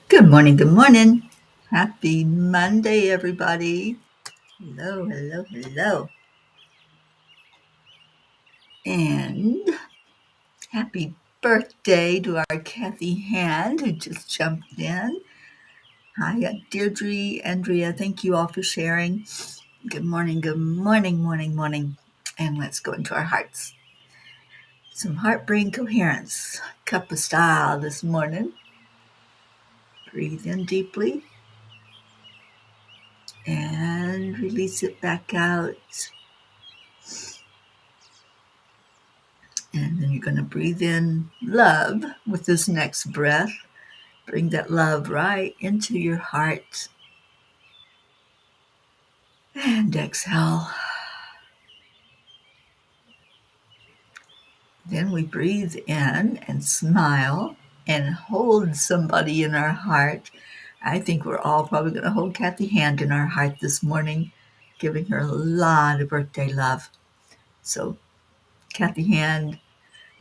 Good morning, good morning. Happy Monday, everybody. Hello, hello, hello. And happy birthday to our Kathy Hand, who just jumped in. Hi, Deirdre, Andrea, thank you all for sharing. Good morning, morning, morning. And let's go into our hearts. Some heart brain coherence, cuppa style this morning. Breathe in deeply and release it back out. And then you're going to breathe in love with this next breath. Bring that love right into your heart. And exhale. Then we breathe in and smile and hold somebody in our heart. I think we're all probably going to hold Kathy Hand in our heart this morning, giving her a lot of birthday love. So, Kathy Hand,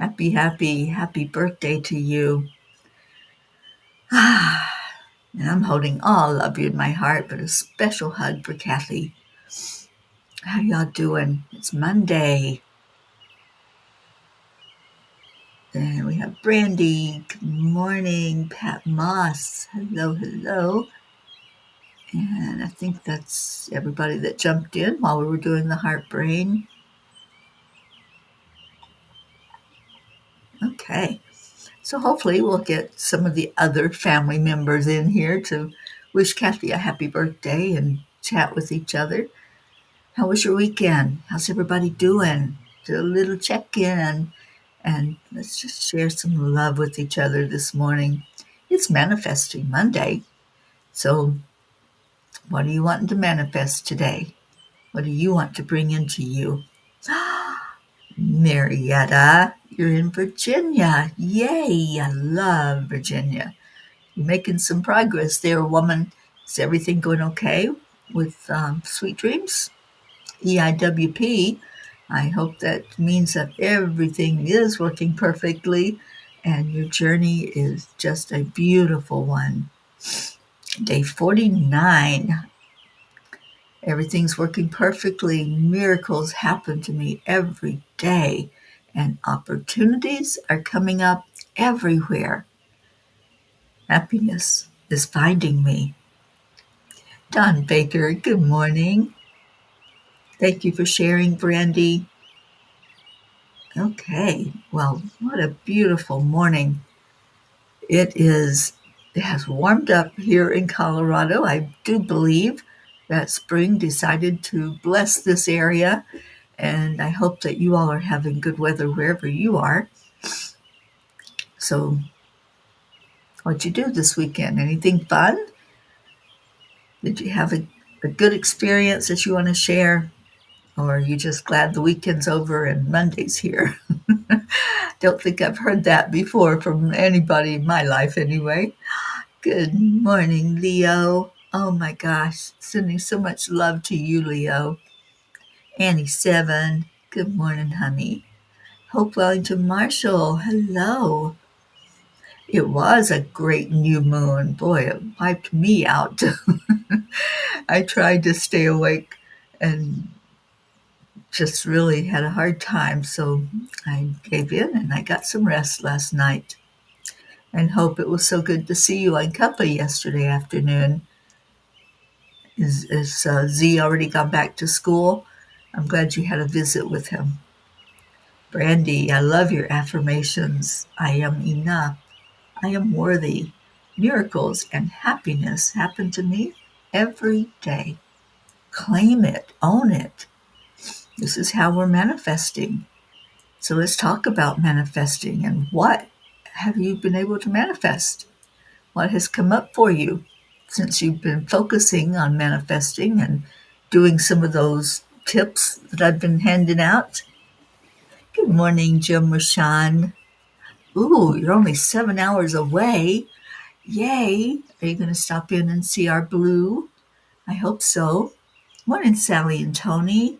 happy birthday to you. And I'm holding all of you in my heart, but a special hug for Kathy. How y'all doing? It's Monday. And we have Brandy. Good morning. Pat Moss. Hello, hello. And I think that's everybody that jumped in while we were doing the heart brain. Okay. So hopefully we'll get some of the other family members in here to wish Kathy a happy birthday and chat with each other. How was your weekend? How's everybody doing? Do a little check-in and let's just share some love with each other this morning. It's Manifesting Monday. So what are you wanting to manifest today? What do you want to bring into you? Marietta, you're in Virginia. Yay, I love Virginia. You're making some progress there, woman. Is everything going okay with Sweet Dreams? EIWP. I hope that means that everything is working perfectly and your journey is just a beautiful one. Day 49. Everything's working perfectly. Miracles happen to me every day, and opportunities are coming up everywhere. Happiness is finding me. Don Baker, good morning. Thank you for sharing, Brandy. Okay, well, what a beautiful morning. It is. It has warmed up here in Colorado. I do believe that spring decided to bless this area, and I hope that you all are having good weather wherever you are. So, what'd you do this weekend? Anything fun? Did you have a good experience that you want to share? Or are you just glad the weekend's over and Monday's here? Don't think I've heard that before from anybody in my life anyway. Good morning, Leo. Oh my gosh, sending so much love to you, Leo. Annie7, good morning, honey. Hope Wellington Marshall, hello. It was a great new moon. Boy, it wiped me out. I tried to stay awake and just really had a hard time, so I gave in and I got some rest last night. And Hope, it was so good to see you on Cuppa yesterday afternoon. Is Z already gone back to school? I'm glad you had a visit with him. Brandy, I love your affirmations. I am enough. I am worthy. Miracles and happiness happen to me every day. Claim it, own it. This is how we're manifesting. So let's talk about manifesting and what have you been able to manifest? What has come up for you since you've been focusing on manifesting and doing some of those tips that I've been handing out? Good morning, Jim Rashan. Ooh, you're only 7 hours away. Yay! Are you going to stop in and see our blue? I hope so. Morning, Sally and Tony.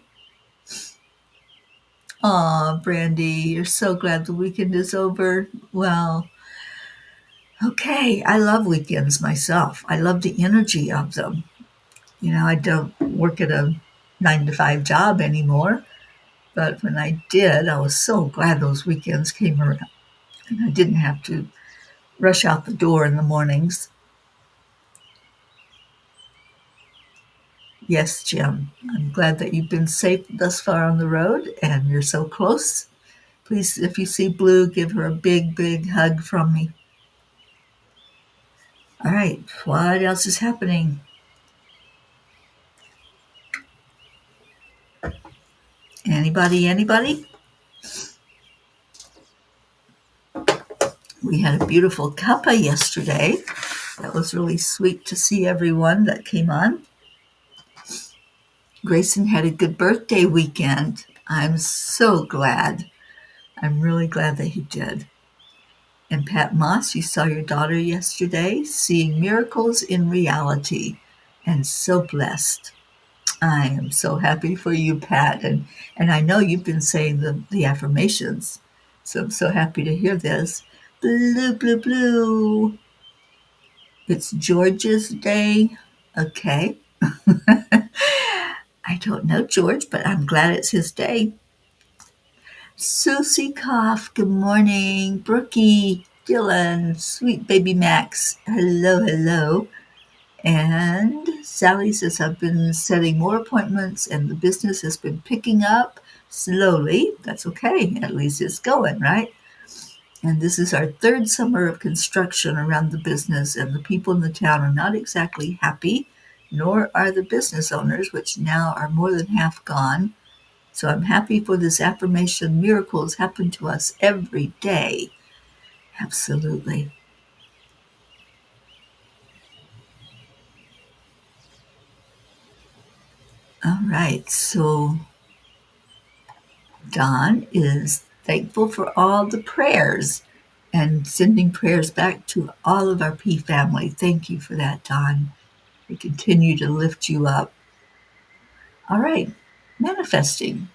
Aw, Brandy, you're so glad the weekend is over. Well, okay, I love weekends myself. I love the energy of them. I don't work at a 9 to 5 job anymore, but when I did, I was so glad those weekends came around and I didn't have to rush out the door in the mornings. Yes, Jim, I'm glad that you've been safe thus far on the road and you're so close. Please, if you see Blue, give her a big, big hug from me. All right, what else is happening? Anybody? We had a beautiful cuppa yesterday. That was really sweet to see everyone that came on. Grayson had a good birthday weekend. I'm so glad. I'm really glad that he did. And Pat Moss, you saw your daughter yesterday, seeing miracles in reality, and so blessed. I am so happy for you, Pat, and I know you've been saying the affirmations, so I'm so happy to hear this. Blue, blue, blue. It's George's day. Okay. I don't know George, but I'm glad it's his day. Susie Cough, good morning. Brookie, Dylan, sweet baby Max, hello, hello. And Sally says, I've been setting more appointments and the business has been picking up slowly. That's okay. At least it's going, right? And this is our third summer of construction around the business, and the people in the town are not exactly happy, nor are the business owners, which now are more than half gone. So I'm happy for this affirmation. Miracles happen to us every day. Absolutely. All right. So Don is thankful for all the prayers and sending prayers back to all of our P family. Thank you for that, Don. We continue to lift you up. All right, manifesting.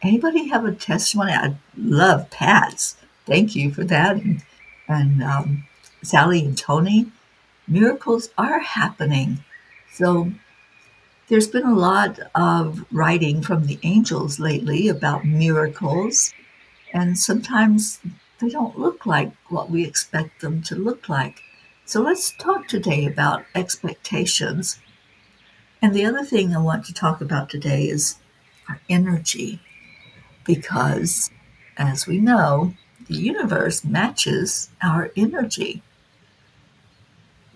Anybody have a testimony? I love Pat's. Thank you for that. And Sally and Tony, miracles are happening. So there's been a lot of writing from the angels lately about miracles, and sometimes they don't look like what we expect them to look like. So let's talk today about expectations. And the other thing I want to talk about today is our energy, because as we know, the universe matches our energy.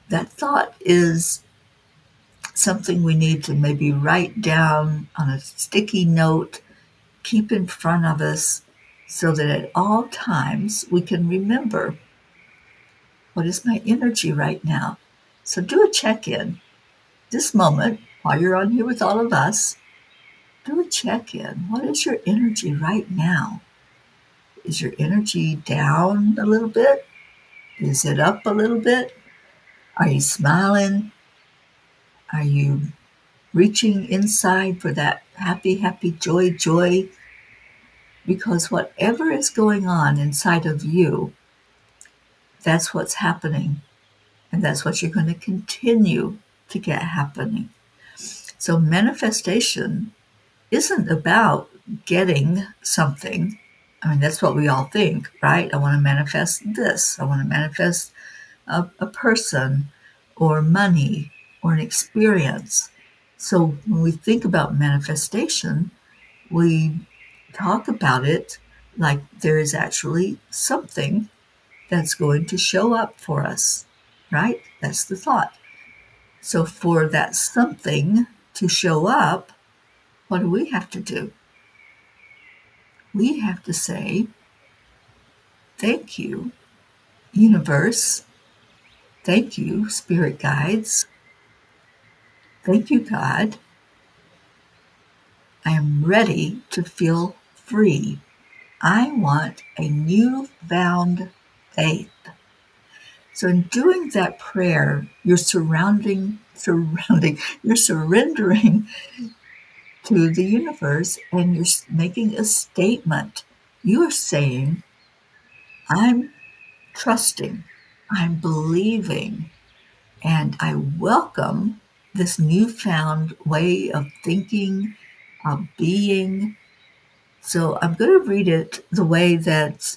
That thought is something we need to maybe write down on a sticky note, keep in front of us, so that at all times we can remember, what is my energy right now? So do a check in. This moment, while you're on here with all of us, do a check in. What is your energy right now? Is your energy down a little bit? Is it up a little bit? Are you smiling? Are you reaching inside for that happy, happy, joy, joy? Because whatever is going on inside of you, that's what's happening. And that's what you're going to continue to get happening. So manifestation isn't about getting something. I mean, that's what we all think, right? I want to manifest this. I want to manifest a person or money or an experience. So when we think about manifestation, we talk about it like there is actually something that's going to show up for us, right? That's the thought. So for that something to show up, what do we have to do? We have to say, thank you, universe. Thank you, spirit guides. Thank you, God. I am ready to feel free. I want a newfound faith. So in doing that prayer, you're surrendering to the universe, and you're making a statement. You are saying, I'm trusting, I'm believing, and I welcome this newfound way of thinking, of being. So I'm going to read it the way that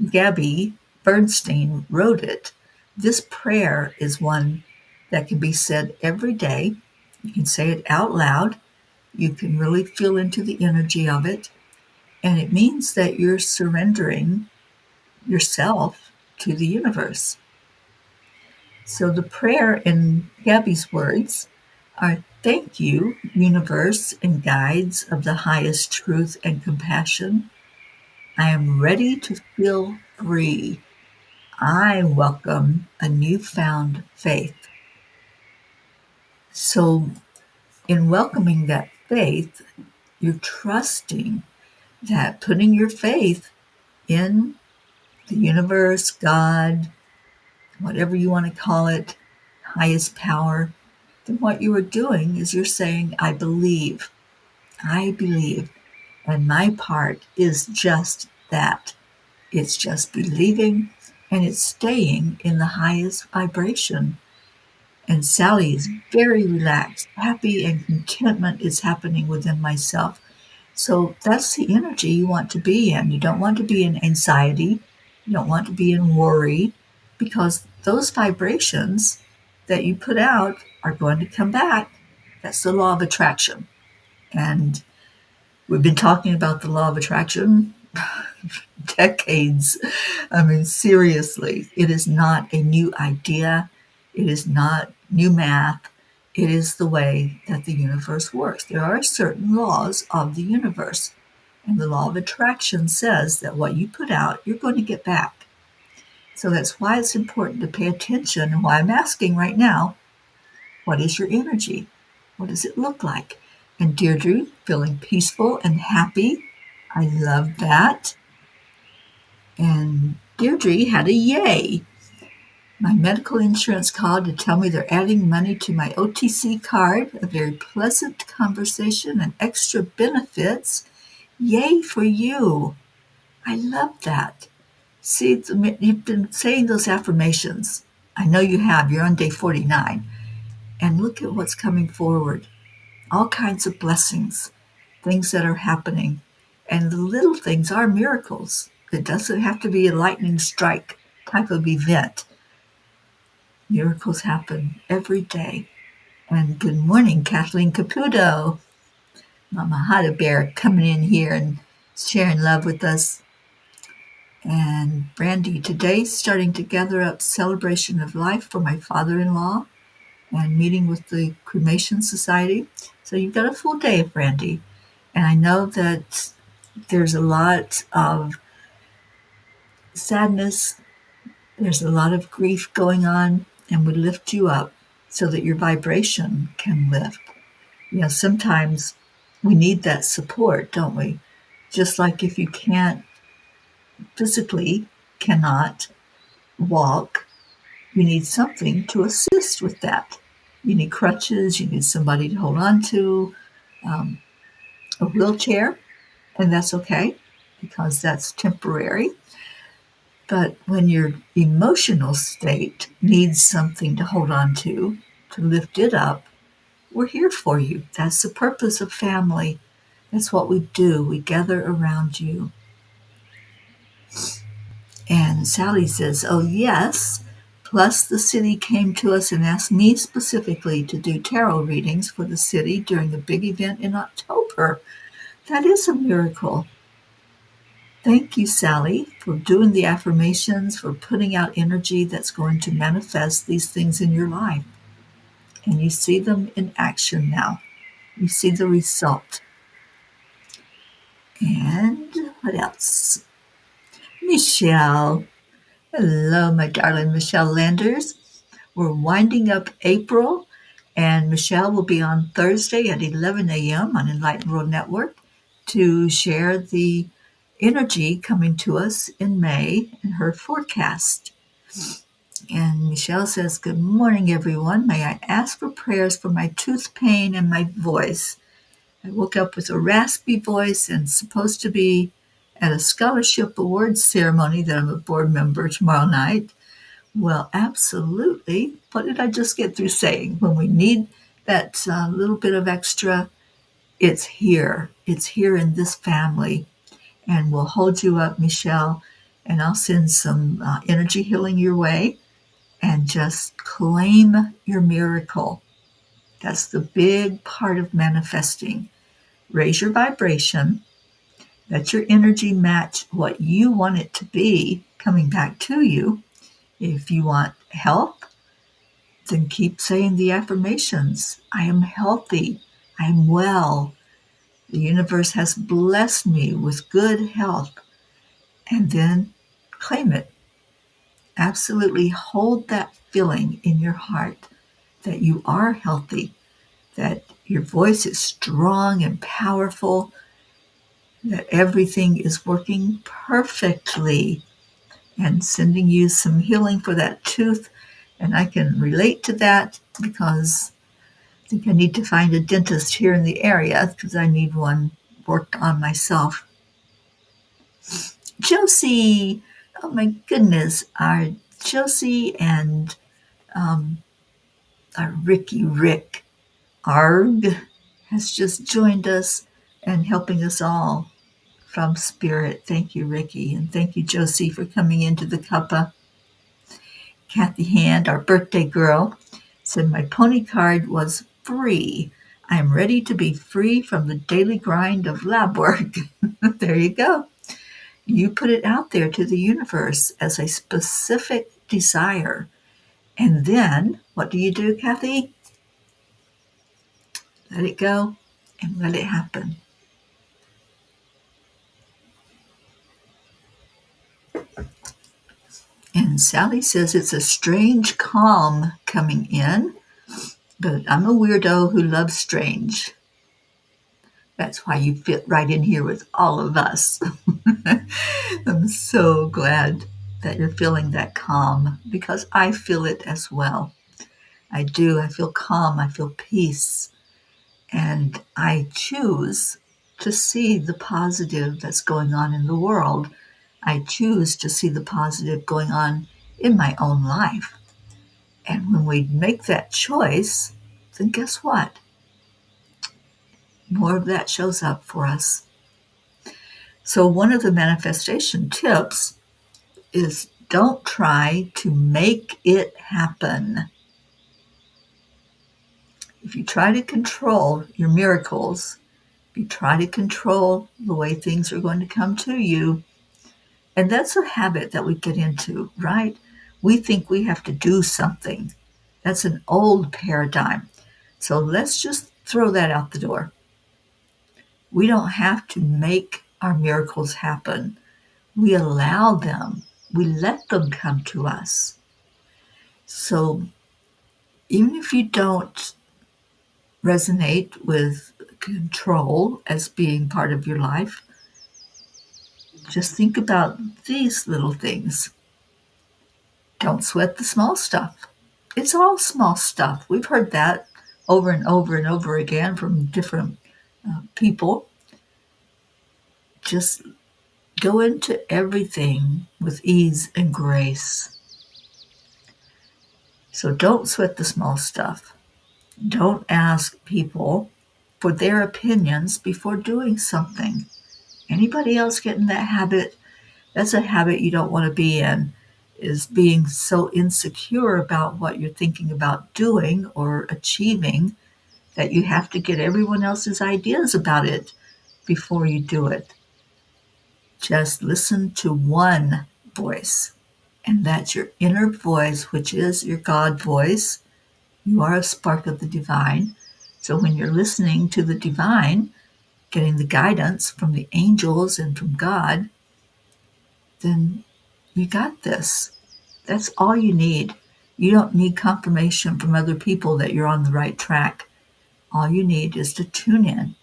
Gabby Bernstein wrote it. This prayer is one that can be said every day. You can say it out loud. You can really feel into the energy of it. And it means that you're surrendering yourself to the universe. So the prayer in Gabby's words are, thank you, universe and guides of the highest truth and compassion. I am ready to feel free. I welcome a newfound faith. So in welcoming that faith, you're trusting that, putting your faith in the universe, God, whatever you want to call it, highest power, then what you are doing is you're saying, I believe, and my part is just that. It's just believing, and it's staying in the highest vibration. And Sally is very relaxed, happy, and contentment is happening within myself. So that's the energy you want to be in. You don't want to be in anxiety. You don't want to be in worry, because those vibrations that you put out are going to come back. That's the law of attraction. And we've been talking about the law of attraction decades. I mean, seriously, it is not a new idea. It is not new math. It is the way that the universe works. There are certain laws of the universe. And the law of attraction says that what you put out, you're going to get back. So that's why it's important to pay attention, and why I'm asking right now, what is your energy? What does it look like? And Deirdre, feeling peaceful and happy, I love that. And Deirdre had a yay. My medical insurance called to tell me they're adding money to my OTC card, a very pleasant conversation and extra benefits. Yay for you. I love that. See, you've been saying those affirmations. I know you have. You're on day 49. And look at what's coming forward. All kinds of blessings, things that are happening. And the little things are miracles. It doesn't have to be a lightning strike type of event. Miracles happen every day. And good morning, Kathleen Caputo. Mama Hada Bear coming in here and sharing love with us. And Brandy, today starting to gather up celebration of life for my father-in-law and meeting with the Cremation Society. So you've got a full day, Brandy. And I know that there's a lot of sadness, there's a lot of grief going on, and we lift you up so that your vibration can lift. You know, sometimes we need that support, don't we? Just like if you physically cannot walk, you need something to assist with that. You need crutches, you need somebody to hold on to, a wheelchair, and that's okay because that's temporary. But when your emotional state needs something to hold on to lift it up, we're here for you. That's the purpose of family. That's what we do. We gather around you. And Sally says, oh, yes. Plus, the city came to us and asked me specifically to do tarot readings for the city during the big event in October. That is a miracle. Thank you, Sally, for doing the affirmations, for putting out energy that's going to manifest these things in your life. And you see them in action now. You see the result. And what else? Michelle. Hello, my darling Michelle Landers. We're winding up April, and Michelle will be on Thursday at 11 a.m. on Enlightened World Network to share the energy coming to us in May in her forecast. And Michelle says, good morning, everyone. May I ask for prayers for my tooth pain and my voice? I woke up with a raspy voice and supposed to be at a scholarship awards ceremony that I'm a board member tomorrow night. Well, absolutely. What did I just get through saying? When we need that little bit of extra, it's here. It's here in this family. And we'll hold you up, Michelle, and I'll send some energy healing your way and just claim your miracle. That's the big part of manifesting. Raise your vibration. Let your energy match what you want it to be coming back to you. If you want health, then keep saying the affirmations. I am healthy. I am well. The universe has blessed me with good health. And then claim it. Absolutely hold that feeling in your heart that you are healthy, that your voice is strong and powerful, that everything is working perfectly, and sending you some healing for that tooth. And I can relate to that because I think I need to find a dentist here in the area because I need one worked on myself. Josie, oh my goodness, our Josie and our Rick Arg has just joined us and helping us all from spirit. Thank you, Ricky, and thank you, Josie, for coming into the cuppa. Kathy Hand, our birthday girl, said my pony card was free. I am ready to be free from the daily grind of lab work. There you go. You put it out there to the universe as a specific desire. And then what do, Kathy? Let it go and let it happen. And Sally says it's a strange calm coming in, but I'm a weirdo who loves strange. That's why you fit right in here with all of us. I'm so glad that you're feeling that calm because I feel it as well. I do. I feel calm. I feel peace. And I choose to see the positive that's going on in the world. I choose to see the positive going on in my own life. And when we make that choice, then guess what? More of that shows up for us. So, one of the manifestation tips is don't try to make it happen. If you try to control your miracles, if you try to control the way things are going to come to you, and that's a habit that we get into, right? We think we have to do something. That's an old paradigm. So let's just throw that out the door. We don't have to make our miracles happen. We allow them. We let them come to us. So even if you don't resonate with control as being part of your life, just think about these little things. Don't sweat the small stuff. It's all small stuff. We've heard that over and over and over again from different people. Just go into everything with ease and grace. So don't sweat the small stuff. Don't ask people for their opinions before doing something. Anybody else get in that habit? That's a habit you don't want to be in, is being so insecure about what you're thinking about doing or achieving that you have to get everyone else's ideas about it before you do it. Just listen to one voice, and that's your inner voice, which is your God voice. You are a spark of the divine. So when you're listening to the divine, getting the guidance from the angels and from God, then you got this. That's all you need. You don't need confirmation from other people that you're on the right track. All you need is to tune in.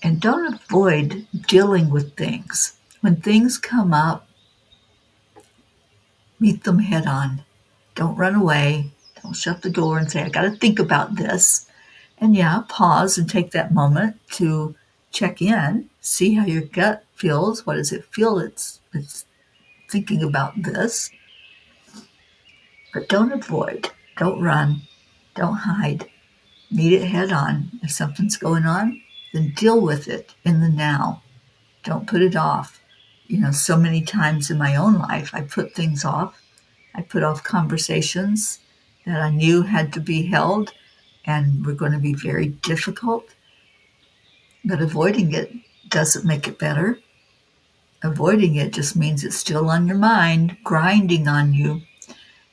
And don't avoid dealing with things. When things come up, meet them head on. Don't run away. Don't shut the door and say, I got to think about this. And yeah, pause and take that moment to check in, see how your gut feels. What does it feel it's thinking about this? But don't avoid, don't run, don't hide. Meet it head on. If something's going on, then deal with it in the now. Don't put it off. So many times in my own life, I put things off. I put off conversations that I knew had to be held and were going to be very difficult. But avoiding it doesn't make it better. Avoiding it just means it's still on your mind, grinding on you.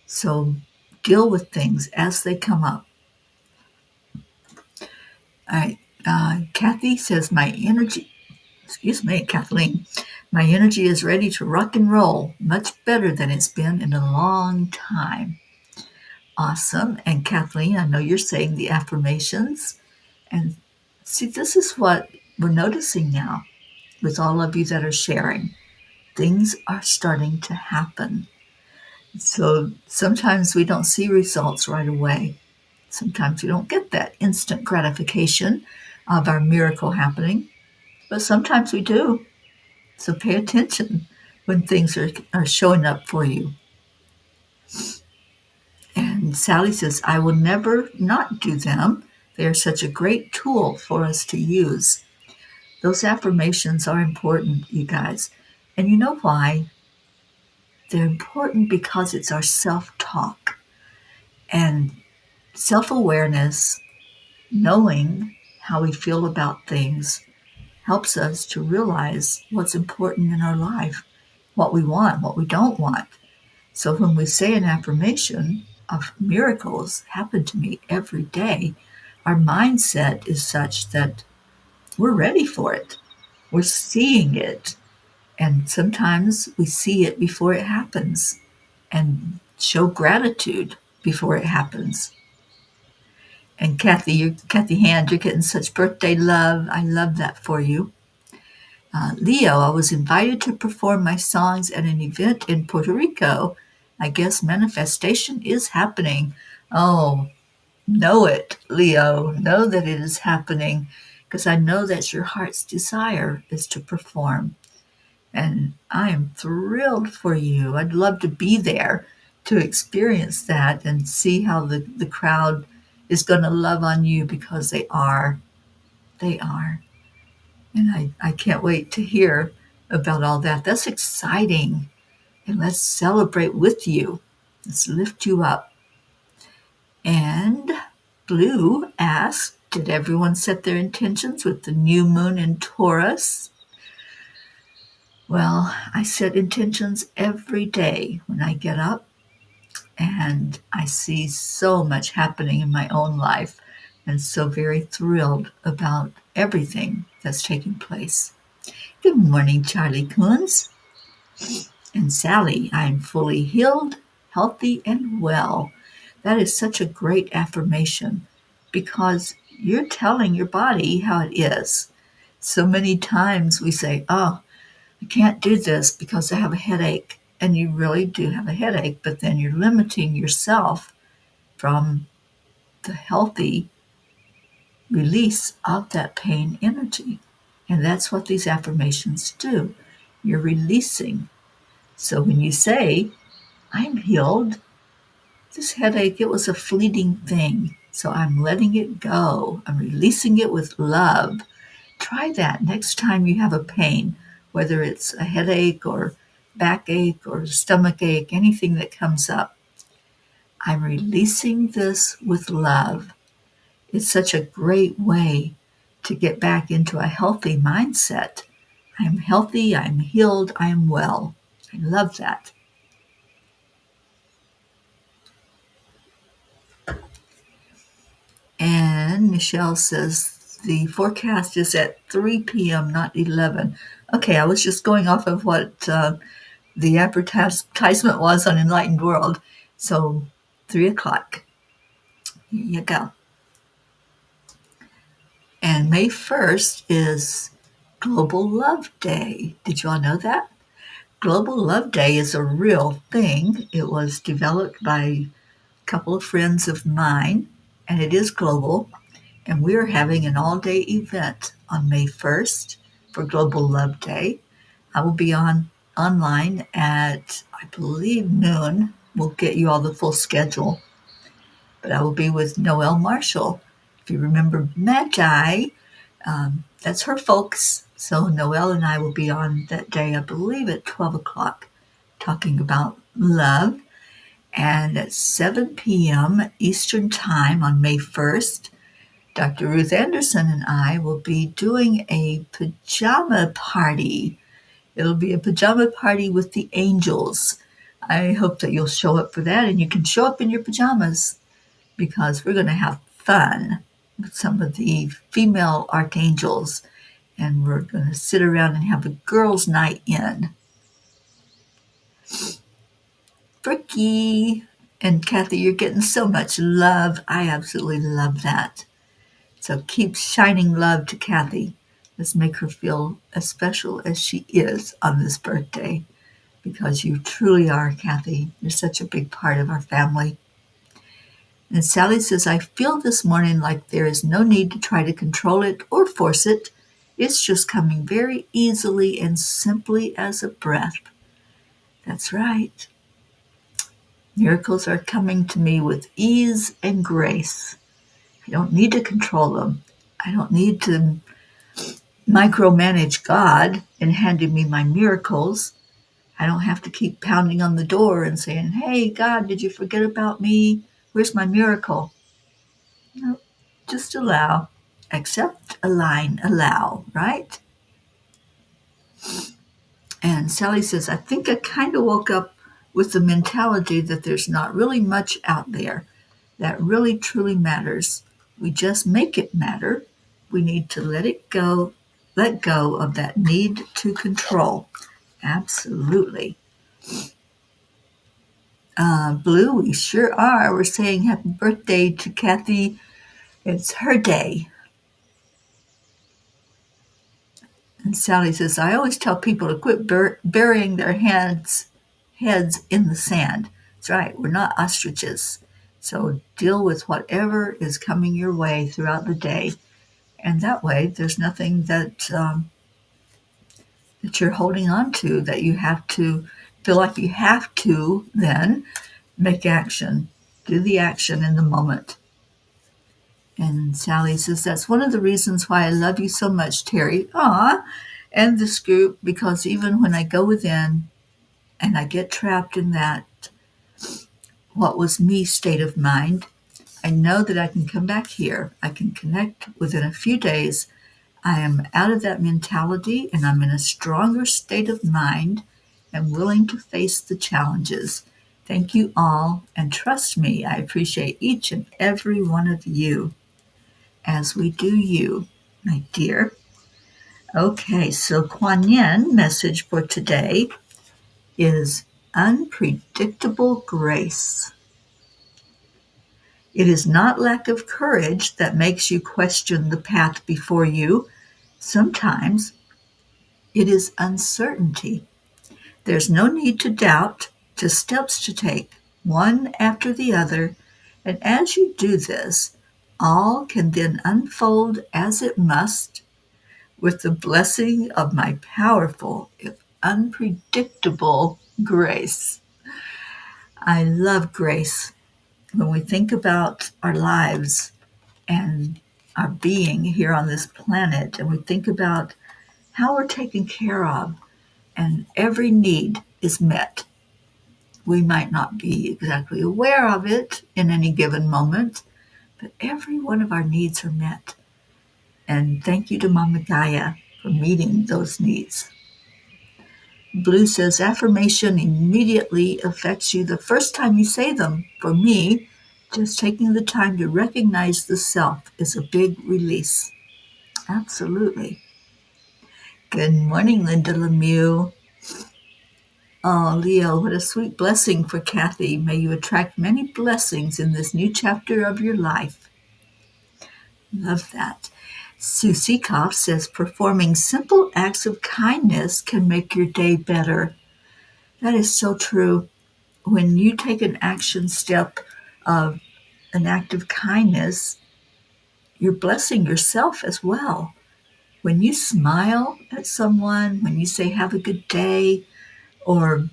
So deal with things as they come up. All right. Kathy says, Kathleen, my energy is ready to rock and roll, much better than it's been in a long time. Awesome. And Kathleen, I know you're saying the affirmations. And see, this is what we're noticing now with all of you that are sharing. Things are starting to happen. So sometimes we don't see results right away. Sometimes we don't get that instant gratification of our miracle happening, but sometimes we do. So pay attention when things are showing up for you. And Sally says, I will never not do them. They are such a great tool for us to use. Those affirmations are important, you guys. And you know why? They're important because it's our self-talk and self-awareness, knowing how we feel about things helps us to realize what's important in our life, what we want, what we don't want. So when we say an affirmation of miracles happen to me every day, our mindset is such that we're ready for it. We're seeing it. And sometimes we see it before it happens and show gratitude before it happens. And Kathy Hand, you're getting such birthday love. I love that for you. Leo, I was invited to perform my songs at an event in Puerto Rico. I guess manifestation is happening. Oh, know it, Leo. Know that it is happening because I know that's your heart's desire is to perform. And I am thrilled for you. I'd love to be there to experience that and see how the crowd is going to love on you because they are. They are. And I can't wait to hear about all that. That's exciting. And let's celebrate with you. Let's lift you up. And Blue asks, did everyone set their intentions with the new moon in Taurus? Well, I set intentions every day when I get up, and I see so much happening in my own life, and so very thrilled about everything that's taking place. Good morning, Charlie Coons and Sally. I am fully healed, healthy, and well. That is such a great affirmation because you're telling your body how it is. So many times we say, oh, I can't do this because I have a headache. And you really do have a headache, but then you're limiting yourself from the healthy release of that pain energy. And that's what these affirmations do. You're releasing. So when you say, I'm healed, this headache, it was a fleeting thing. So I'm letting it go. I'm releasing it with love. Try that next time you have a pain, whether it's a headache or backache or stomach ache, anything that comes up. I'm releasing this with love. It's such a great way to get back into a healthy mindset. I'm healthy, I'm healed, I'm well. I love that. And Michelle says the forecast is at 3 p.m., not 11. Okay, I was just going off of what the advertisement was on Enlightened World. So 3 o'clock. Here you go. And May 1st is Global Love Day. Did you all know that? Global Love Day is a real thing. It was developed by a couple of friends of mine, and it is global. And we're having an all-day event on May 1st for Global Love Day. I will be online at, I believe, noon. We'll get you all the full schedule. But I will be with Noelle Marshall. If you remember Magi, that's her folks. So Noelle and I will be on that day, I believe, at 12 o'clock, talking about love. And at 7 p.m. Eastern Time on May 1st, Dr. Ruth Anderson and I will be doing a pajama party. It'll be a pajama party with the angels. I hope that you'll show up for that, and you can show up in your pajamas because we're going to have fun with some of the female archangels, and we're going to sit around and have a girls' night in. Brookie and Kathy, you're getting so much love. I absolutely love that. So keep shining love to Kathy. Let's make her feel as special as she is on this birthday, because you truly are, Kathy. You're such a big part of our family. And Sally says, I feel this morning like there is no need to try to control it or force it. It's just coming very easily and simply as a breath. That's right. Miracles are coming to me with ease and grace. I don't need to control them. I don't need to micromanage God in handing me my miracles. I don't have to keep pounding on the door and saying, hey, God, did you forget about me? Where's my miracle? No, just allow. Accept, align, allow, right? And Sally says, I think I kind of woke up with the mentality that there's not really much out there that really truly matters. We just make it matter. We need to let go of that need to control. Absolutely. Blue, we sure are. We're saying happy birthday to Kathy It's her day. And Sally says, I always tell people to quit burying their heads in the sand. That's right, we're not ostriches. So deal with whatever is coming your way throughout the day. And that way, there's nothing that you're holding on to that you have to feel like you have to then make action. Do the action in the moment. And Sally says, that's one of the reasons why I love you so much, Teri. And this group, because even when I go within and I get trapped in that what was me state of mind, I know that I can come back here. I can connect within a few days. I am out of that mentality and I'm in a stronger state of mind and willing to face the challenges. Thank you all, and trust me, I appreciate each and every one of you as we do you, my dear. Okay, so Kuan Yin message for today is unpredictable grace. It is not lack of courage that makes you question the path before you. Sometimes it is uncertainty. There's no need to doubt, just steps to take, one after the other, and as you do this, all can then unfold as it must, with the blessing of my powerful, if unpredictable grace. I love grace. When we think about our lives and our being here on this planet, and we think about how we're taken care of, and every need is met. We might not be exactly aware of it in any given moment, but every one of our needs are met. And thank you to Mama Gaia for meeting those needs. Blue says affirmation immediately affects you the first time you say them. For me, just taking the time to recognize the self is a big release. Absolutely. Good morning, Linda Lemieux. Oh, Leo, what a sweet blessing for Kathy. May you attract many blessings in this new chapter of your life. Love that. Sue Seekoff says performing simple acts of kindness can make your day better. That is so true. When you take an action step of an act of kindness, you're blessing yourself as well. When you smile at someone, when you say have a good day or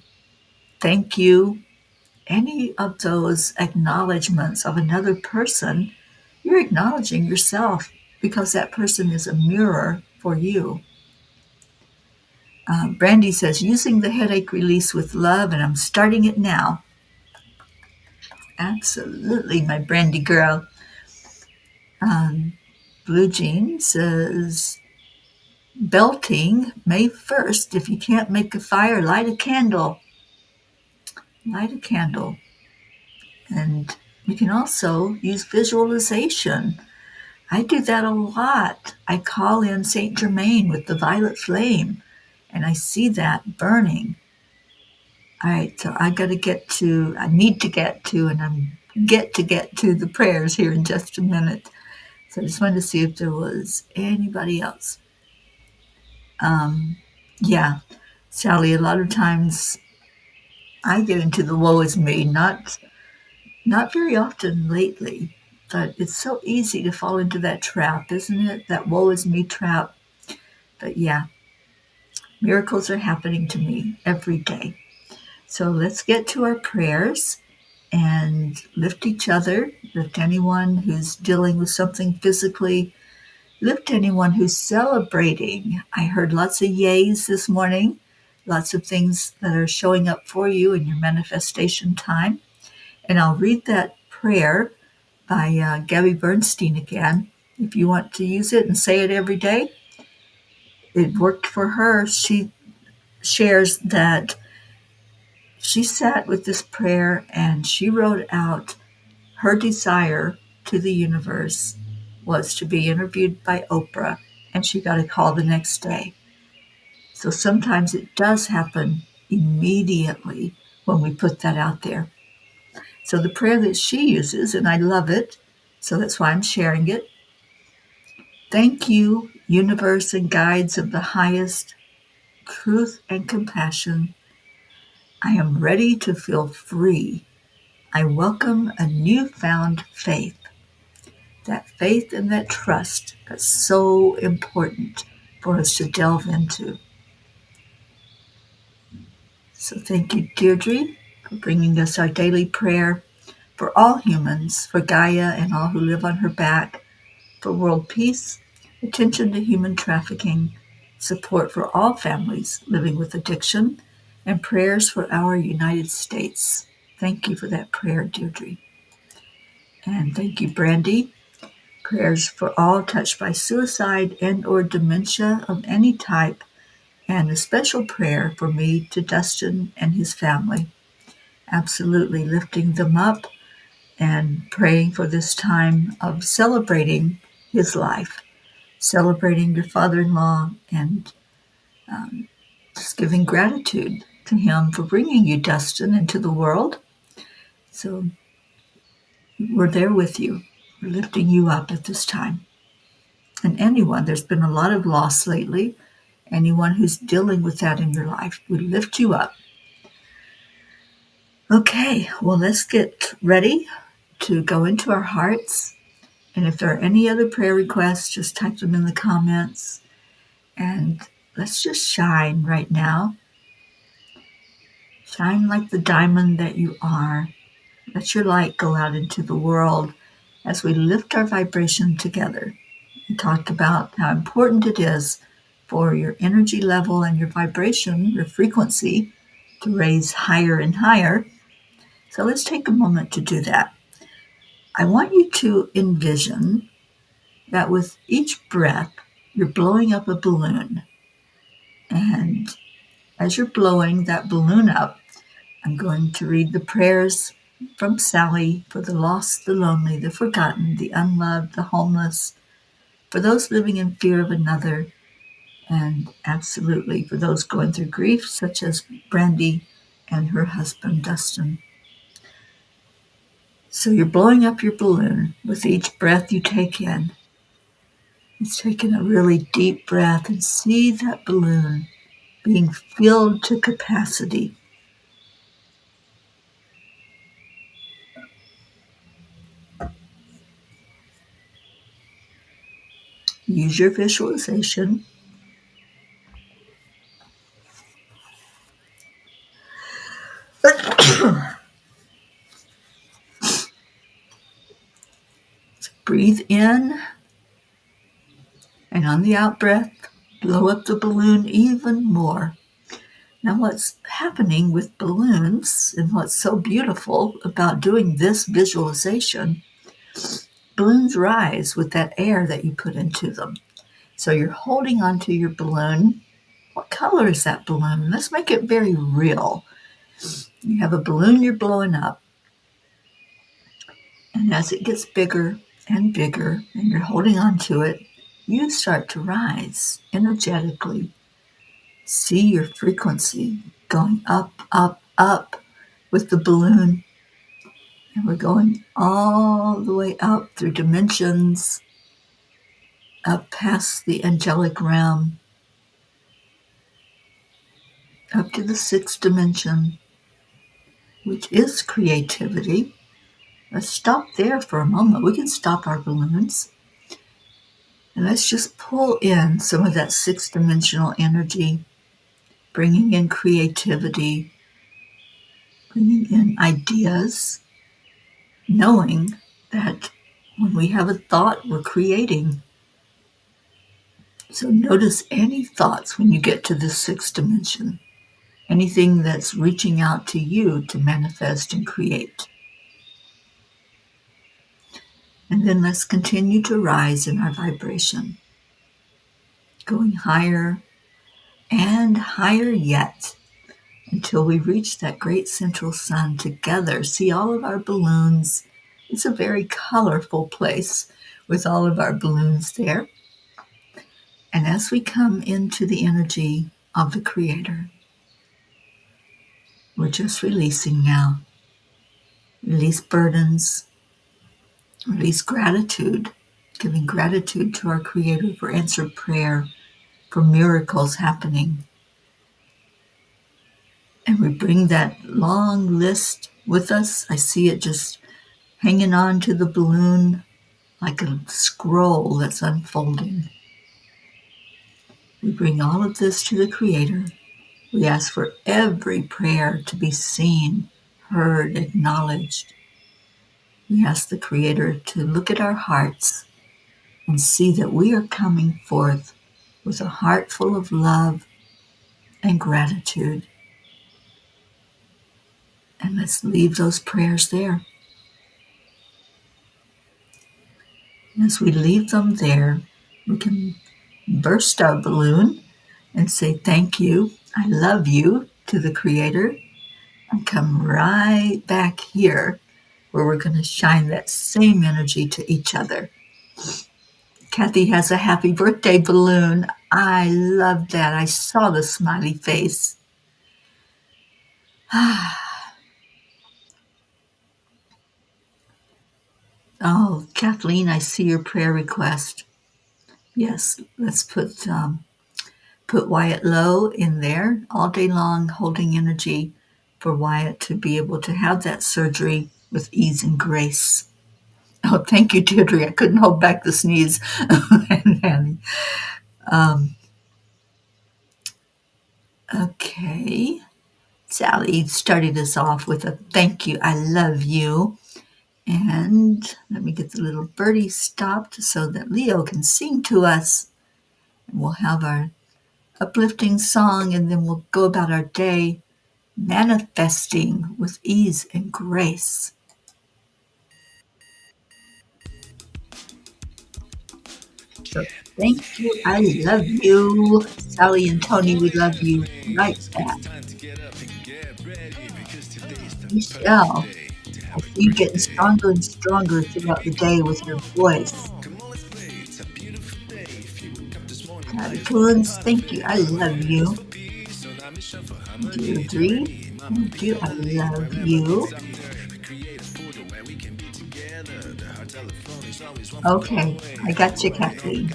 thank you, any of those acknowledgments of another person, you're acknowledging yourself because that person is a mirror for you. Brandy says, using the headache release with love, and I'm starting it now. Absolutely, my Brandy girl. Blue Jean says, belting May 1st. If you can't make a fire, light a candle. Light a candle. And you can also use visualization. I do that a lot. I call in Saint Germain with the violet flame, and I see that burning. All right, so I need to get to, and I'm get to the prayers here in just a minute. So I just wanted to see if there was anybody else. Yeah, Sally, a lot of times I get into the woe is me, not very often lately, but it's so easy to fall into that trap, isn't it? That woe is me trap. But yeah, miracles are happening to me every day. So let's get to our prayers and lift each other, lift anyone who's dealing with something physically, lift anyone who's celebrating. I heard lots of yays this morning, lots of things that are showing up for you in your manifestation time. And I'll read that prayer by Gabby Bernstein again. If you want to use it and say it every day, it worked for her. She shares that she sat with this prayer and she wrote out her desire to the universe was to be interviewed by Oprah, and she got a call the next day. So sometimes it does happen immediately when we put that out there. So the prayer that she uses, and I love it, So that's why I'm sharing it. Thank you, universe and guides of the highest truth and compassion. I am ready to feel free. I welcome a newfound faith. That faith and that trust that's so important for us to delve into. So thank you, Deirdre, for bringing us our daily prayer for all humans, for Gaia and all who live on her back, for world peace, attention to human trafficking, support for all families living with addiction, and prayers for our United States. Thank you for that prayer, Deirdre. And thank you, Brandy. Prayers for all touched by suicide and or dementia of any type, and a special prayer for me to Dustin and his family. Absolutely lifting them up and praying for this time of celebrating his life, celebrating your father-in-law, and just giving gratitude to him for bringing you, Dustin, into the world. So we're there with you. We're lifting you up at this time. And anyone, there's been a lot of loss lately. Anyone who's dealing with that in your life, we lift you up. Okay, well, let's get ready to go into our hearts. And if there are any other prayer requests, just type them in the comments. And let's just shine right now. Shine like the diamond that you are. Let your light go out into the world as we lift our vibration together. We talked about how important it is for your energy level and your vibration, your frequency, to raise higher and higher. So let's take a moment to do that. I want you to envision that with each breath, you're blowing up a balloon. And as you're blowing that balloon up, I'm going to read the prayers from Sally for the lost, the lonely, the forgotten, the unloved, the homeless, for those living in fear of another, and absolutely for those going through grief, such as Brandy and her husband, Dustin. So you're blowing up your balloon with each breath you take in. It's taking a really deep breath and see that balloon being filled to capacity. Use your visualization. Breathe in, and on the out breath, blow up the balloon even more. Now, what's happening with balloons and what's so beautiful about doing this visualization, balloons rise with that air that you put into them. So you're holding onto your balloon. What color is that balloon? Let's make it very real. You have a balloon you're blowing up, and as it gets bigger and bigger, and you're holding onto it, you start to rise energetically. See your frequency going up, up, up with the balloon. And we're going all the way up through dimensions, up past the angelic realm, up to the sixth dimension, which is creativity. Let's stop there for a moment. We can stop our balloons. And let's just pull in some of that sixth dimensional energy, bringing in creativity, bringing in ideas, knowing that when we have a thought, we're creating. So notice any thoughts when you get to the sixth dimension, anything that's reaching out to you to manifest and create. And then let's continue to rise in our vibration, going higher and higher yet, until we reach that great central sun together. See all of our balloons. It's a very colorful place with all of our balloons there. And as we come into the energy of the Creator, we're just releasing now. Release burdens, Release gratitude, giving gratitude to our Creator for answered prayer, for miracles happening. And we bring that long list with us. I see it just hanging on to the balloon like a scroll that's unfolding. We bring all of this to the Creator. We ask for every prayer to be seen, heard, acknowledged. We ask the Creator to look at our hearts and see that we are coming forth with a heart full of love and gratitude. And let's leave those prayers there. As we leave them there, we can burst our balloon and say thank you, I love you to the Creator, and come right back here where we're going to shine that same energy to each other. Kathy has a happy birthday balloon. I love that. I saw the smiley face. Oh, Kathleen, I see your prayer request. Yes, let's put Wyatt Lowe in there all day long, holding energy for Wyatt to be able to have that surgery with ease and grace. Oh, thank you, Deirdre. I couldn't hold back the sneeze. Okay. Sally started us off with a thank you, I love you. And let me get the little birdie stopped so that Leo can sing to us. And we'll have our uplifting song, and then we'll go about our day manifesting with ease and grace. So thank you, I love you. Sally and Tony, we love you right back. Michelle, I see you getting stronger and stronger throughout the day with your voice. Caterpillars, thank you, I love you. Deirdre, thank you, I love you. Okay, I got you, Kathleen.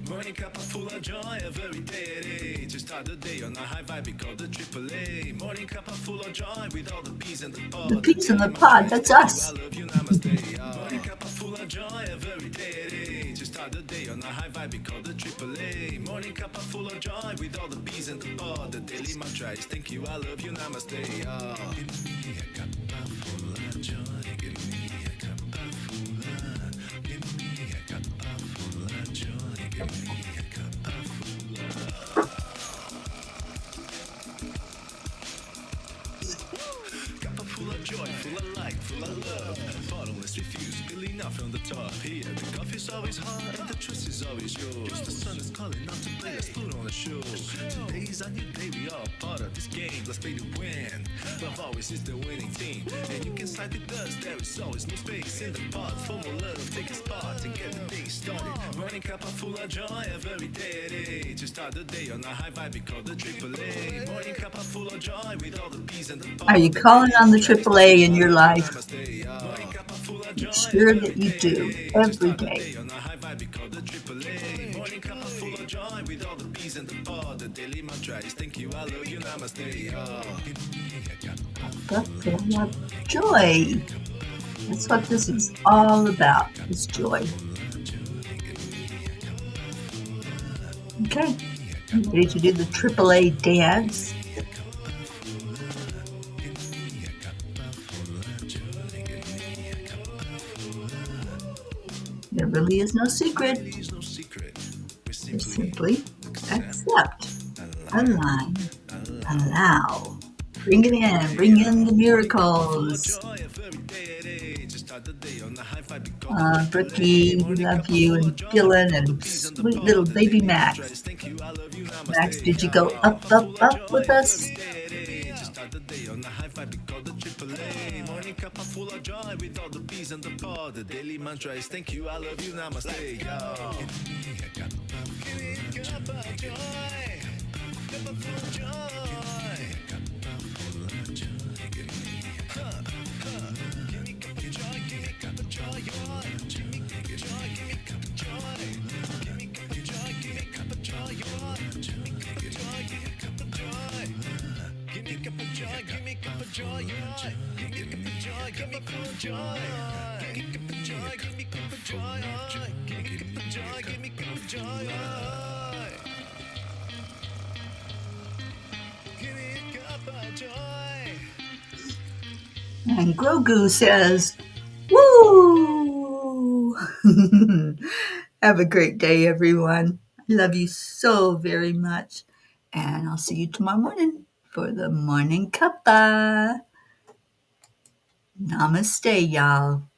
Morning Cuppa full of joy every day to start the day on a high vibe called the AAA. Morning Cuppa full of joy with all the peas in the pod. The peas in the pod, that's us. Morning Cuppa full of joy every day to start the day on a high vibe called the AAA. Morning Cuppa full of joy with all the peas in the pod. The daily mantra is thank you, I love you, namaste. Give me a cuppa full of joy. Give me a cuppa full of. Give me a cuppa full of joy. Give me a cuppa full of. Cuppa full of joy, full of light, full of love. Bottomless refuse, spilling out from the top. Here, the coffee's always hot and the truth is always yours. The sun is calling out to play, let's put on a show. Today's a new day, we are part of this game. Let's play to win. Love always is the winning team. And you can side with us, there is always no space in the pot. For more love, take a spot and get the day started. Morning Cuppa full of joy every day to start the day on a high vibe we call the AAA. Morning Cuppa full of joy with all the peas and the pot. Are you calling on the AAA in your life? Make sure that you do every day. Morning Cuppa full of joy with all the peas and the pod. The daily mantra is thank you, I love you, namaste. Cuppa full of joy. That's what this is all about, is joy. Okay, you ready to do the AAA dance? There really is no secret. Just simply accept, align, allow. Bring it in, bring in the miracles. Brookie, we love you, and Dylan, and sweet little baby Max. Max, did you go up, up, up with us? Morning Cuppa full of joy with all the peas and the pod. The daily mantra is thank you, I love you, namaste. Give me a cuppa full of joy. Cuppa full of joy. Cuppa full of joy. Give me a joy. Give me cuppa joy, give me cuppa joy. Give me cuppa joy, give me cuppa joy. Give me a cuppa joy. And Grogu says, woo! Have a great day, everyone. I love you so very much. And I'll see you tomorrow morning for the Morning Cuppa. Namaste, y'all.